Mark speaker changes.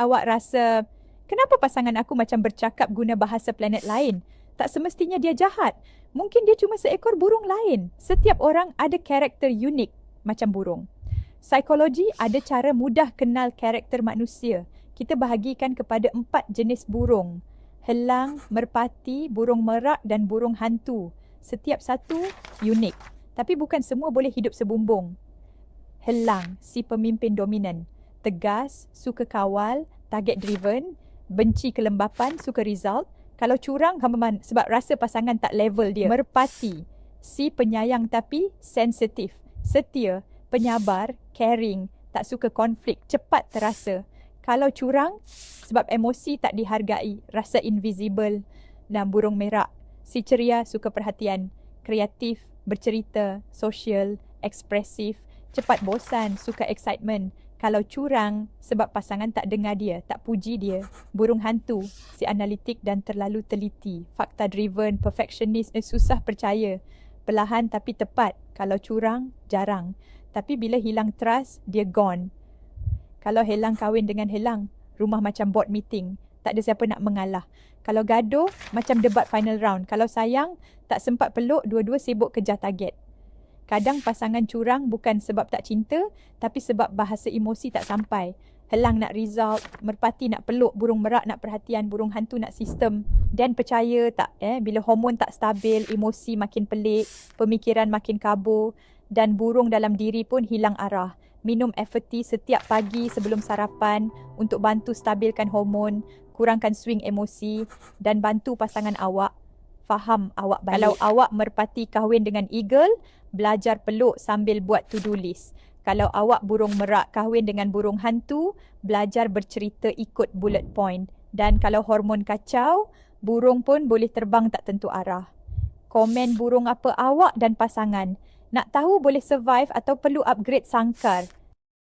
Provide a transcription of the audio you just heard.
Speaker 1: awak rasa, kenapa pasangan aku macam bercakap guna bahasa planet lain? Tak semestinya dia jahat. Mungkin dia cuma seekor burung lain. Setiap orang ada karakter unik macam burung. Psikologi ada cara mudah kenal karakter manusia. Kita bahagikan kepada 4 jenis burung. Helang, merpati, burung merak dan burung hantu. Setiap satu unik. Tapi bukan semua boleh hidup sebumbung. Helang, si pemimpin dominan. Tegas, suka kawal, target driven, benci kelembapan, suka result. Kalau curang, sebab rasa pasangan tak level dia. Merpati, si penyayang tapi sensitif. Setia, penyabar, caring, tak suka konflik, cepat terasa. Kalau curang, sebab emosi tak dihargai, rasa invisible. Dan burung merak, si ceria, suka perhatian, kreatif, bercerita, sosial, ekspresif, cepat bosan, suka excitement. Kalau curang, sebab pasangan tak dengar dia, tak puji dia. Burung hantu, si analitik dan terlalu teliti. Fakta driven, perfectionist, susah percaya. Perlahan tapi tepat. Kalau curang, jarang. Tapi bila hilang trust, dia gone. Kalau helang kahwin dengan helang, rumah macam board meeting. Tak ada siapa nak mengalah. Kalau gaduh, macam debat final round. Kalau sayang, tak sempat peluk, dua-dua sibuk kejar target. Kadang pasangan curang bukan sebab tak cinta, tapi sebab bahasa emosi tak sampai. Helang nak result, merpati nak peluk, burung merak nak perhatian, burung hantu nak sistem. Dan percaya tak, bila hormon tak stabil, emosi makin pelik, pemikiran makin kabur, dan burung dalam diri pun hilang arah. Minum FT setiap pagi sebelum sarapan untuk bantu stabilkan hormon, kurangkan swing emosi dan bantu pasangan awak faham awak balik. Kalau awak merpati kahwin dengan eagle, belajar peluk sambil buat to-do list. Kalau awak burung merak kahwin dengan burung hantu, belajar bercerita ikut bullet point. Dan kalau hormon kacau, burung pun boleh terbang tak tentu arah. Komen burung apa awak dan pasangan. Nak tahu boleh survive atau perlu upgrade sangkar?